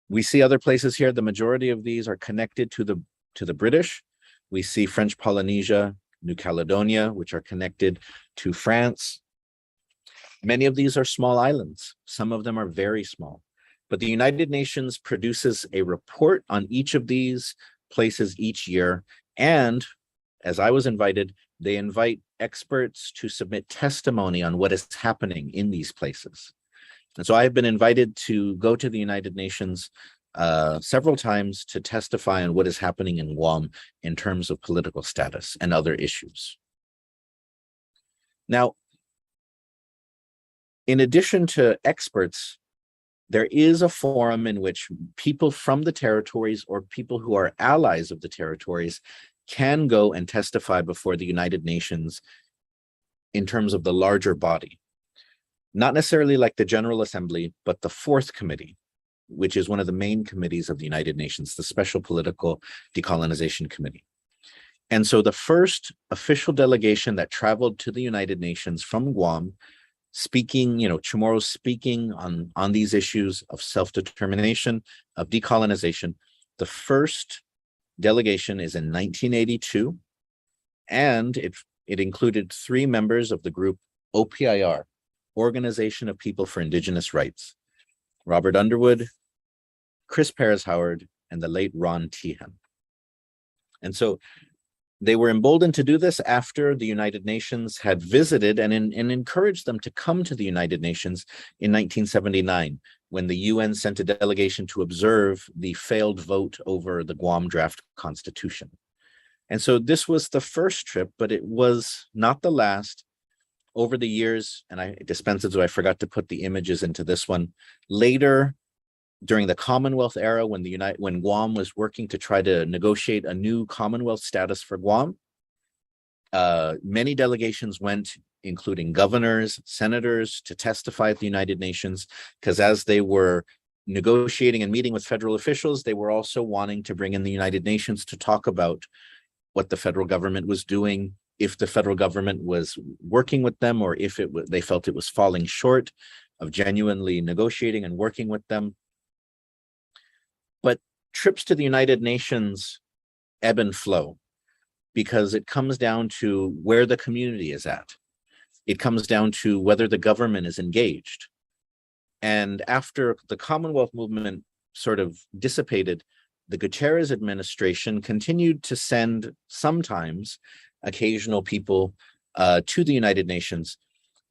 We see other places here. The majority of these are connected to the British. We see French Polynesia, New Caledonia, which are connected to France. Many of these are small islands. Some of them are very small. But the United Nations produces a report on each of these places each year. And as I was invited, they invite experts to submit testimony on what is happening in these places. And so I have been invited to go to the United Nations several times to testify on what is happening in Guam in terms of political status and other issues. Now, in addition to experts, there is a forum in which people from the territories or people who are allies of the territories can go and testify before the United Nations in terms of the larger body. Not necessarily like the General Assembly, but the Fourth Committee, which is one of the main committees of the United Nations, the Special Political Decolonization Committee. And so the first official delegation that traveled to the United Nations from Guam, speaking, Chamorro speaking on these issues of self-determination, of decolonization. The first delegation is in 1982, and it included 3 members of the group OPIR, Organization of People for Indigenous Rights, Robert Underwood, Chris Perez Howard, and the late Ron Tehan. And so they were emboldened to do this after the United Nations had visited and encouraged them to come to the United Nations in 1979, when the UN sent a delegation to observe the failed vote over the Guam draft constitution. And so this was the first trip, but it was not the last. Over the years, and I forgot to put the images into this one. Later, during the Commonwealth era, when Guam was working to try to negotiate a new Commonwealth status for Guam, many delegations went, including governors, senators, to testify at the United Nations, because as they were negotiating and meeting with federal officials, they were also wanting to bring in the United Nations to talk about what the federal government was doing, if the federal government was working with them, or if they felt it was falling short of genuinely negotiating and working with them. But trips to the United Nations ebb and flow, because it comes down to where the community is at. It comes down to whether the government is engaged. And after the Commonwealth movement sort of dissipated, the Gutierrez administration continued to send sometimes occasional people to the United Nations,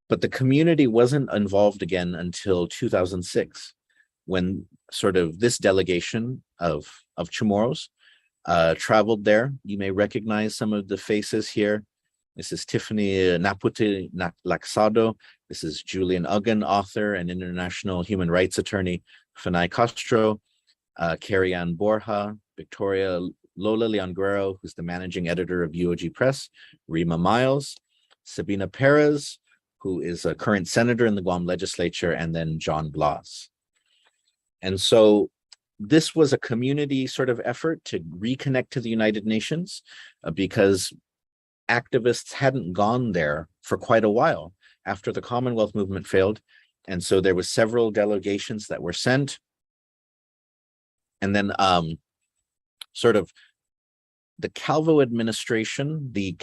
but the community wasn't involved again until 2006, when sort of this delegation of Chamorros traveled there. You may recognize some of the faces here. This is Tiffany Napute Laxado. This is Julian Uggan, author and international human rights attorney, Fanai Castro, Carrie Ann Borja, Victoria Lola Leon Guerrero, who's the managing editor of UOG Press, Rima Miles, Sabina Perez, who is a current senator in the Guam legislature, and then John Blas. And so this was a community sort of effort to reconnect to the United Nations, because activists hadn't gone there for quite a while after the Commonwealth movement failed. And so there was several delegations that were sent. And then sort of the Calvo administration, the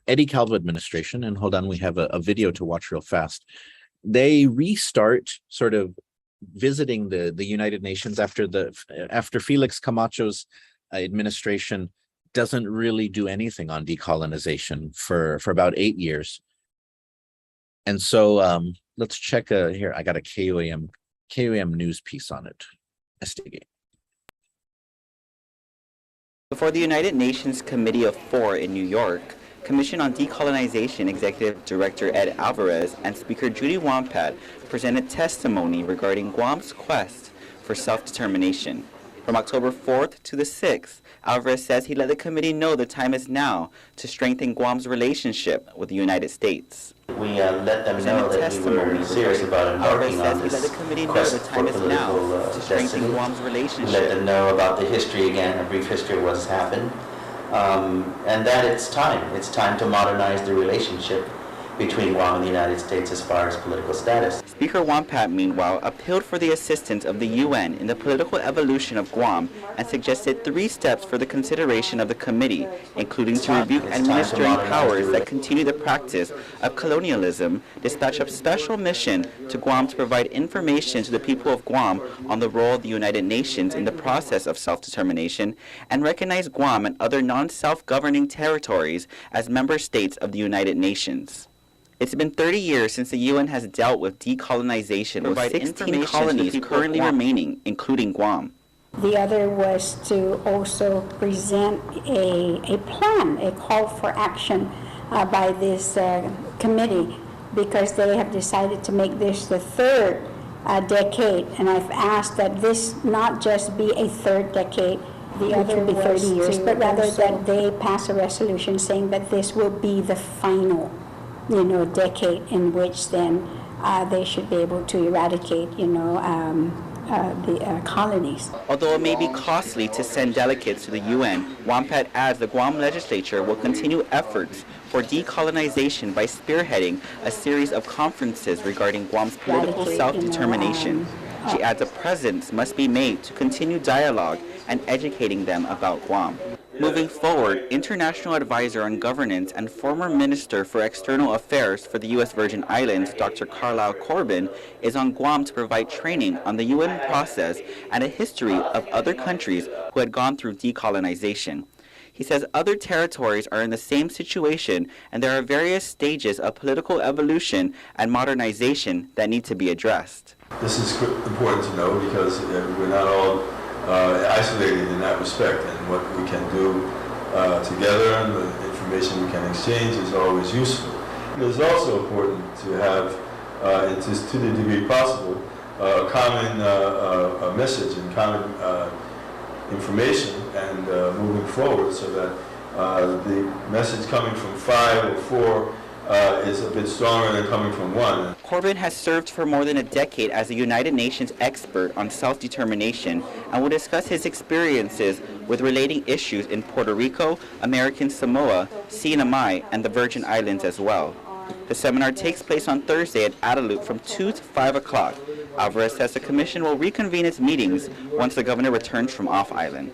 Eddie Calvo administration, and hold on, we have a video to watch real fast. They restart sort of visiting the United Nations after Felix Camacho's administration doesn't really do anything on decolonization for about 8 years. And so let's check here. I got a KOAM news piece on it. SDG. Before the United Nations Committee of Four in New York, Commission on Decolonization Executive Director Ed Alvarez and Speaker Judy Wampat presented testimony regarding Guam's quest for self-determination. From October 4th to the 6th, Alvarez says he let the committee know the time is now to strengthen Guam's relationship with the United States. We let them know that we were serious about embarking on this quest for political destiny. We let them know about the history again, a brief history of what's happened, and that it's time to modernize the relationship between Guam and the United States as far as political status. Speaker Wampat, meanwhile, appealed for the assistance of the UN in the political evolution of Guam and suggested 3 steps for the consideration of the committee, including to rebuke administering powers that continue the practice of colonialism, dispatch a special mission to Guam to provide information to the people of Guam on the role of the United Nations in the process of self-determination, and recognize Guam and other non-self-governing territories as member states of the United Nations. It's been 30 years since the UN has dealt with decolonization, with 16 colonies currently remaining, including Guam. The other was to also present a plan, a call for action by this committee, because they have decided to make this the third decade. And I've asked that this not just be a third decade, the other will be 30 years, but rather that they pass a resolution saying that this will be the final, decade in which then they should be able to eradicate, the colonies. Although it may be costly to send delegates to the UN, WAMPAT adds the Guam legislature will continue efforts for decolonization by spearheading a series of conferences regarding Guam's political self-determination. She adds a presence must be made to continue dialogue and educating them about Guam. Moving forward, International Advisor on Governance and former Minister for External Affairs for the U.S. Virgin Islands, Dr. Carlisle Corbin, is on Guam to provide training on the UN process and a history of other countries who had gone through decolonization. He says other territories are in the same situation and there are various stages of political evolution and modernization that need to be addressed. This is important to know because we're not all isolated in that respect, and what we can do together and the information we can exchange is always useful. It is also important to have, and to the degree possible, a common message and common information and moving forward, so that the message coming from 5 or 4 is a bit stronger than coming from 1. Corbin has served for more than a decade as a United Nations expert on self-determination and will discuss his experiences with relating issues in Puerto Rico, American Samoa, CNMI, and the Virgin Islands as well. The seminar takes place on Thursday at Adelup from 2 to 5 o'clock. Alvarez says the commission will reconvene its meetings once the governor returns from off-island.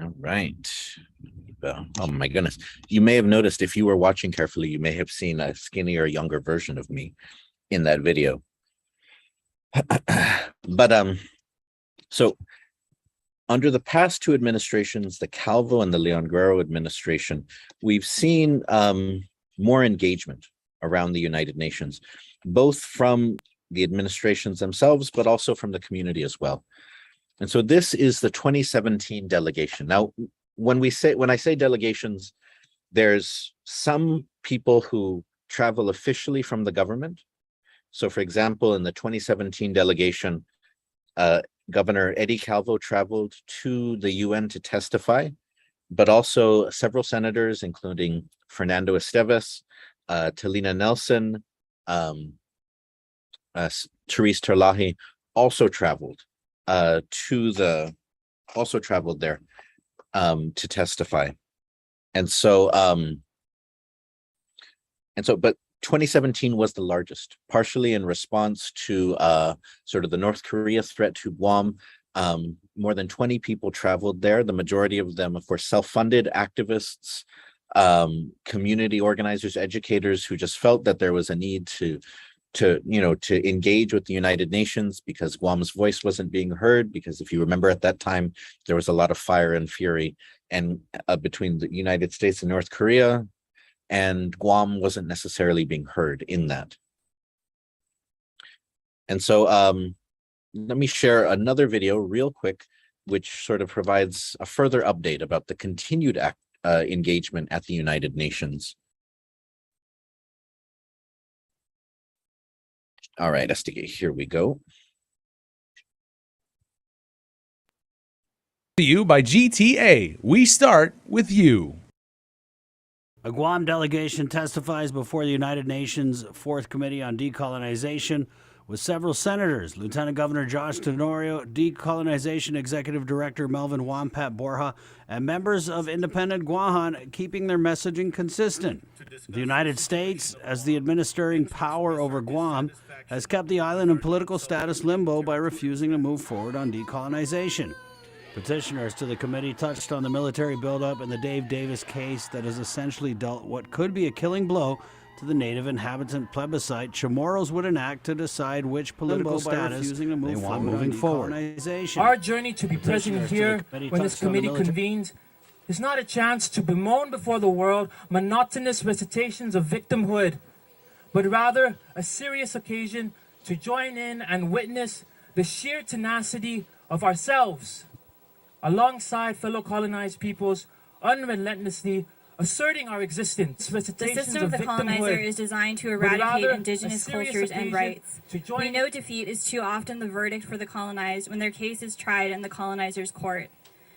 All right. Oh my goodness. You may have noticed, if you were watching carefully, you may have seen a skinnier, younger version of me in that video. But so under the past 2 administrations, the Calvo and the Leon Guerrero administration, we've seen more engagement around the United Nations, both from the administrations themselves, but also from the community as well. And so this is the 2017 delegation. Now, when I say delegations, there's some people who travel officially from the government. So for example, in the 2017 delegation, Governor Eddie Calvo traveled to the UN to testify, but also several senators, including Fernando Esteves, Talina Nelson, Therese Terlahi, also traveled there to testify. But 2017 was the largest, partially in response to sort of the North Korea threat to Guam. More than 20 people traveled there, the majority of them, of course, self-funded activists, community organizers, educators who just felt that there was a need to engage with the United Nations because Guam's voice wasn't being heard, because if you remember at that time, there was a lot of fire and fury and between the United States and North Korea, and Guam wasn't necessarily being heard in that. And so let me share another video real quick, which sort of provides a further update about the continued engagement at the United Nations. All right, SDG, here we go. You by GTA. We start with you. A Guam delegation testifies before the United Nations Fourth Committee on Decolonization with several senators, Lieutenant Governor Josh Tenorio, Decolonization Executive Director Melvin Wampat Borja, and members of Independent Guahan, keeping their messaging consistent. The United States, as the administering power over Guam, has kept the island in political status limbo by refusing to move forward on decolonization. Petitioners to the committee touched on the military buildup in the Dave Davis case that has essentially dealt what could be a killing blow to the native inhabitant plebiscite Chamorros would enact to decide which political status they want moving forward. Our journey to be present here when this committee convenes is not a chance to bemoan before the world monotonous recitations of victimhood, but rather a serious occasion to join in and witness the sheer tenacity of ourselves, alongside fellow colonized peoples, unrelentlessly asserting our existence. The system of the colonizer is designed to eradicate indigenous cultures and rights. We know defeat is too often the verdict for the colonized when their case is tried in the colonizer's court.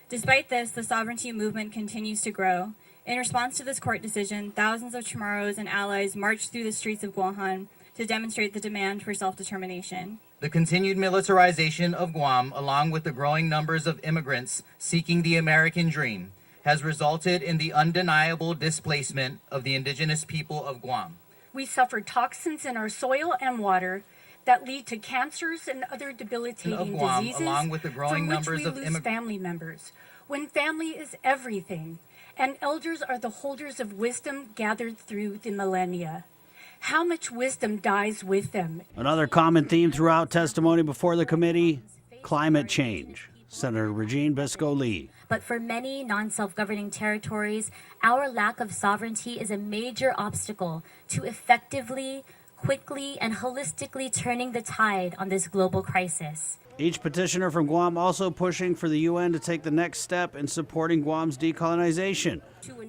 Despite this, the sovereignty movement continues to grow. In response to this court decision, thousands of Chamorros and allies marched through the streets of Guam to demonstrate the demand for self-determination. The continued militarization of Guam, along with the growing numbers of immigrants seeking the American dream, has resulted in the undeniable displacement of the indigenous people of Guam. We suffer toxins in our soil and water that lead to cancers and other debilitating Guam, diseases along with the growing from which numbers we of lose family members. When family is everything, and elders are the holders of wisdom gathered through the millennia. How much wisdom dies with them? Another common theme throughout testimony before the committee, climate change. Senator Regine Bisco-Lee. But for many non-self-governing territories, our lack of sovereignty is a major obstacle to effectively, quickly, and holistically turning the tide on this global crisis. Each petitioner from Guam also pushing for the UN to take the next step in supporting Guam's decolonization.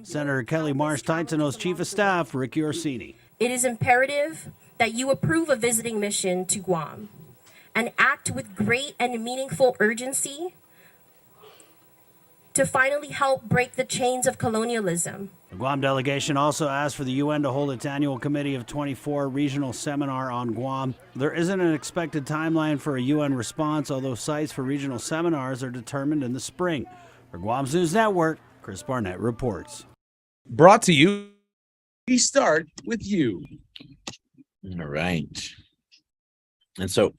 Senator Kelly Marsh-Titano's Chief of Staff, Ricky Orsini. It is imperative that you approve a visiting mission to Guam and act with great and meaningful urgency to finally help break the chains of colonialism. The Guam delegation also asked for the UN to hold its annual Committee of 24 regional seminar on Guam. There isn't an expected timeline for a UN response, although sites for regional seminars are determined in the spring. For Guam's News Network, Chris Barnett reports. Brought to you, we start with you. All right. And so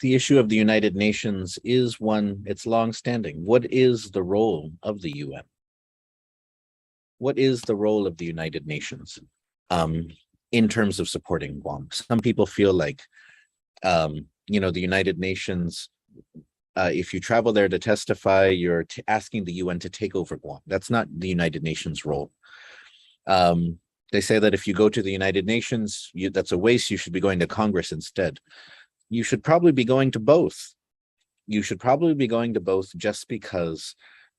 the issue of the United Nations is one, it's long-standing. What is the role of the UN? What is the role of the United Nations in terms of supporting Guam? Some people feel like, the United Nations, if you travel there to testify, you're asking the UN to take over Guam. That's not the United Nations role. They say that if you go to the United Nations, that's a waste. You should be going to Congress instead. You should probably be going to both. You should probably be going to both just because,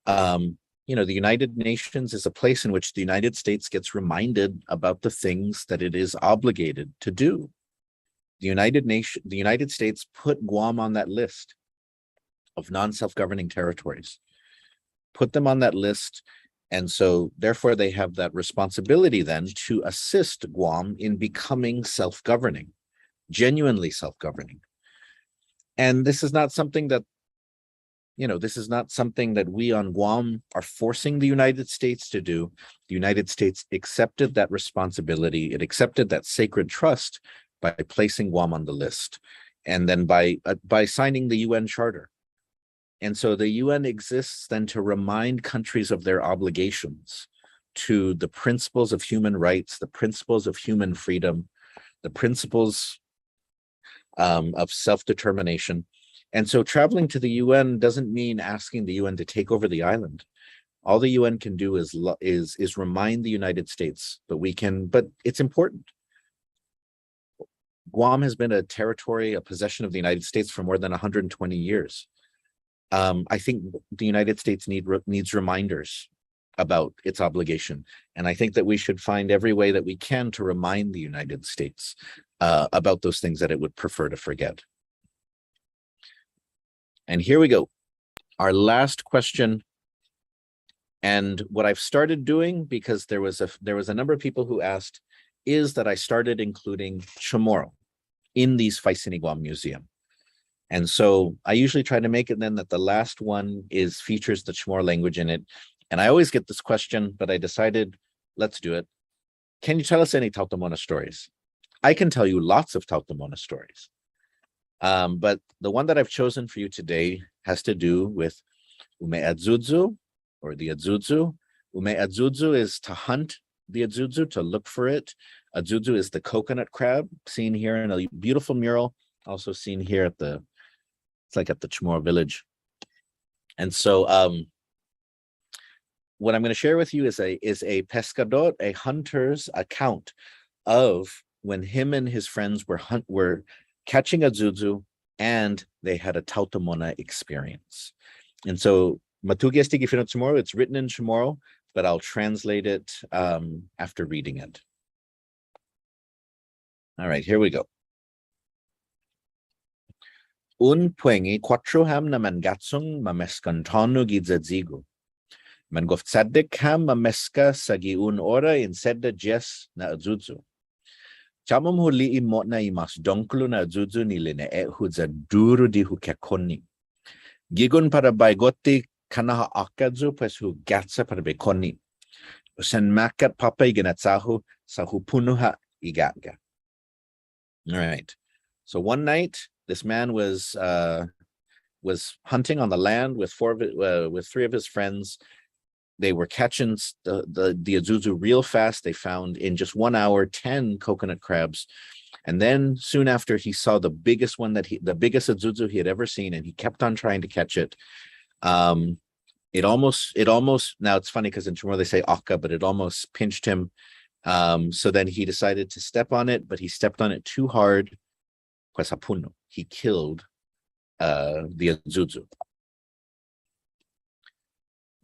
the United Nations is a place in which the United States gets reminded about the things that it is obligated to do. The United States put Guam on that list of non-self-governing territories, put them on that list. And so therefore they have that responsibility then to assist Guam in becoming self-governing. Genuinely self-governing. And this is not something that, we on Guam are forcing the United States to do. The United States accepted that responsibility. It accepted that sacred trust by placing Guam on the list, and then by signing the UN Charter. And so the UN exists then to remind countries of their obligations to the principles of human rights, the principles of human freedom, the principles of self-determination. And so traveling to the UN doesn't mean asking the UN to take over the island. All the UN can do is remind the United States, but it's important. Guam has been a territory, a possession of the United States for more than 120 years. I think the United States needs reminders about its obligation. And I think that we should find every way that we can to remind the United States about those things that it would prefer to forget. And here we go. Our last question. And what I've started doing, because there was a number of people who asked, is that I started including Chamorro in these Faisen I Guam Museum. And so I usually try to make it then that the last one features the Chamorro language in it. And I always get this question, but I decided, let's do it. Can you tell us any taotaomo'na stories? I can tell you lots of taotaomo'na stories. But the one that I've chosen for you today has to do with ume'adzudzu, or the adzudzu. Ume'adzudzu is to hunt the adzudzu, to look for it. Adzudzu is the coconut crab, seen here in a beautiful mural, also seen here at the It's like at the Chamorro village. And so what I'm going to share with you is a pescador, a hunter's account of when him and his friends were catching a zuzu, and they had a taotaomo'na experience. And so Matugiesti Gifino Chamorro, it's written in Chamorro, but I'll translate it after reading it. All right, here we go. Un puengi quattro ham na mangatsung mameskantonu gizazigu. Mangof tzadik ham mameska sagi un ora in sedda jes na azuzu. Chamam huli imotna imas donklu na azuzu ni line huza duru di hukekoni. Gigun para baigoti kanaha akazu pues hu gatsa para bekoni. Sen makat papa iganatsahu sahu punuha igaga. All right. So one night, this man was hunting on the land with three of his friends. They were catching the azuzu real fast. They found in just 1 hour 10 coconut crabs, and then soon after he saw the biggest one the biggest azuzu he had ever seen, and he kept on trying to catch it. It almost now it's funny because in Chamorro they say aka, but it almost pinched him. So then he decided to step on it, but he stepped on it too hard. He killed the azuzu.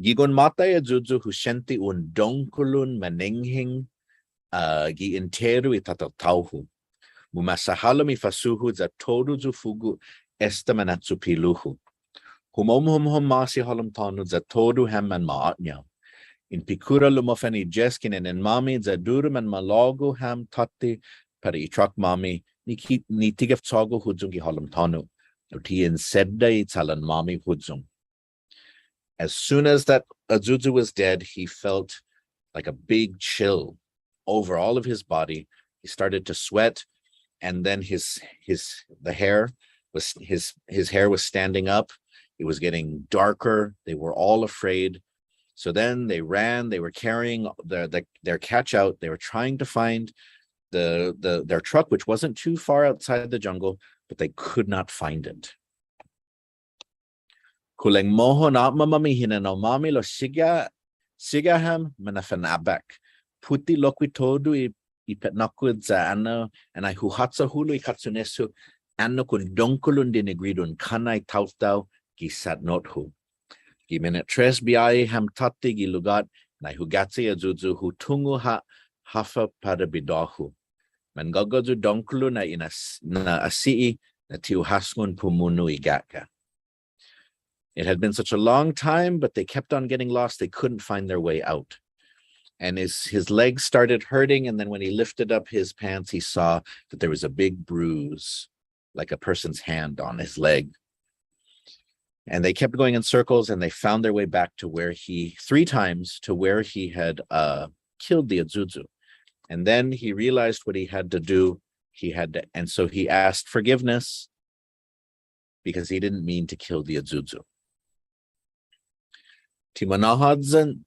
Gigon matay azuzu hushenti un donkulun manenghing gi interu itatatauhu. Mumasahalami fasuhu za todu zufugu estamanatsu piluhu. Humom masi halum tanu za todu hamman maatnya. In pikura lumofani jeskin en mami za durum and malago ham tati para itrak mami ni tigaf tsago hudzungi halum tanu. Uti in sedda italan mami hudzung. As soon as that azuzu was dead, he felt like a big chill over all of his body. He started to sweat, and then his hair was standing up. It was getting darker. They were all afraid. So then they ran. They were carrying their catch out. They were trying to find their truck, which wasn't too far outside the jungle, but they could not find it. Kuleng moho na mamami hina no mami lo sigaham manafanabak. Puti lokwi todu I petnakud za ano and I huhatsa hulu I katsunesu ano kun donkulun dinigridun kanai tautau gisat nothu. Gimenet tres biai ham tati gilugat na hugatsi azuzu hutungu ha hafa pada bidahu. Mangogozu donkulu na asii na tiuhasngun pumunu igaka. It had been such a long time, but they kept on getting lost. They couldn't find their way out. And his legs started hurting. And then when he lifted up his pants, he saw that there was a big bruise, like a person's hand on his leg. And they kept going in circles, and they found their way back to where three times to where he had killed the azuzu. And then he realized what he had to do. And so he asked forgiveness because he didn't mean to kill the azuzu. Timanahadzan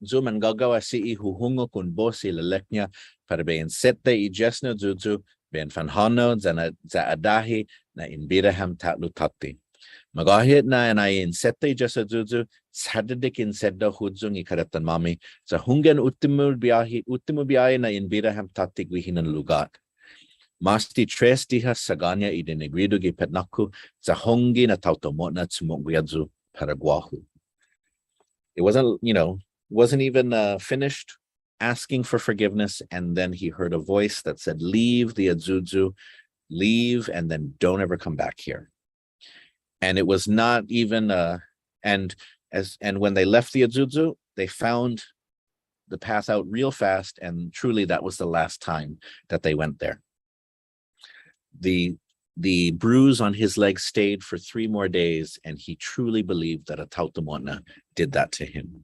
zuman gagawa si huhungo kun bosi leleknya para bein sette I jesno zuzu ben fanhano zaadahi na inbiraham tatlu tatti. Magahit na and I in sette jesa zuzu sadadik in sedda hudzung ikaratan mami za hungen utimu biahi na inbiraham tatti guhinan lugat. Masti tres dihas saganya idinegrido gi petnaku za hongi na taotaomo'na tsumogyazu paraguahu. It wasn't even finished asking for forgiveness. And then he heard a voice that said, leave the azuzu, leave, and then don't ever come back here. And it was not even, and when they left the azuzu, they found the path out real fast. And truly that was the last time that they went there. The bruise on his leg stayed for 3 more days, and he truly believed that a taotaomo'na did that to him.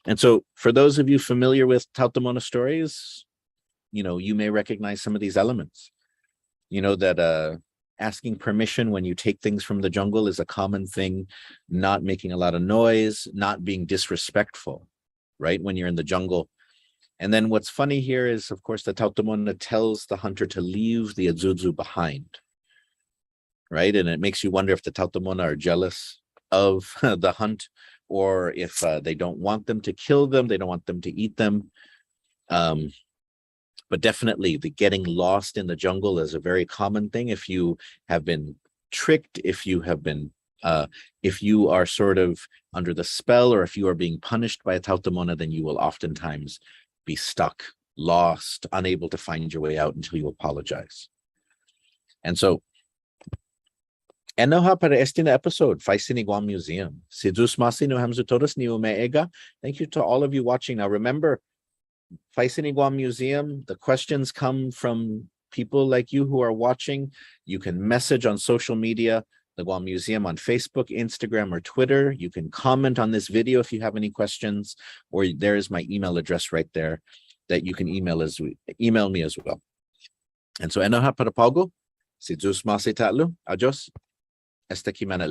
And so for those of you familiar with taotaomo'na stories, you may recognize some of these elements. That asking permission when you take things from the jungle is a common thing, not making a lot of noise, not being disrespectful, right, when you're in the jungle. And then what's funny here is, of course, the taotaomo'na tells the hunter to leave the azuzu behind. right? And it makes you wonder if the taotaomo'na are jealous of the hunt, or if they don't want them to kill them, they don't want them to eat them. But definitely the getting lost in the jungle is a very common thing. If you have been tricked, if you have been, if you are sort of under the spell, or if you are being punished by a taotaomo'na, then you will oftentimes be stuck, lost, unable to find your way out until you apologize. And so, enoha para este na episode, Faisen I Guam Museum. Si Diyos masi no hamzu todos ni umeega. Thank you to all of you watching. Now remember, Faisen I Guam Museum, the questions come from people like you who are watching. You can message on social media, the Guam Museum on Facebook, Instagram, or Twitter. You can comment on this video if you have any questions, or there is my email address right there that you can email me as well. And so, enoha para paugo. Si Diyos masi tatlo. Adios. Esta kimana.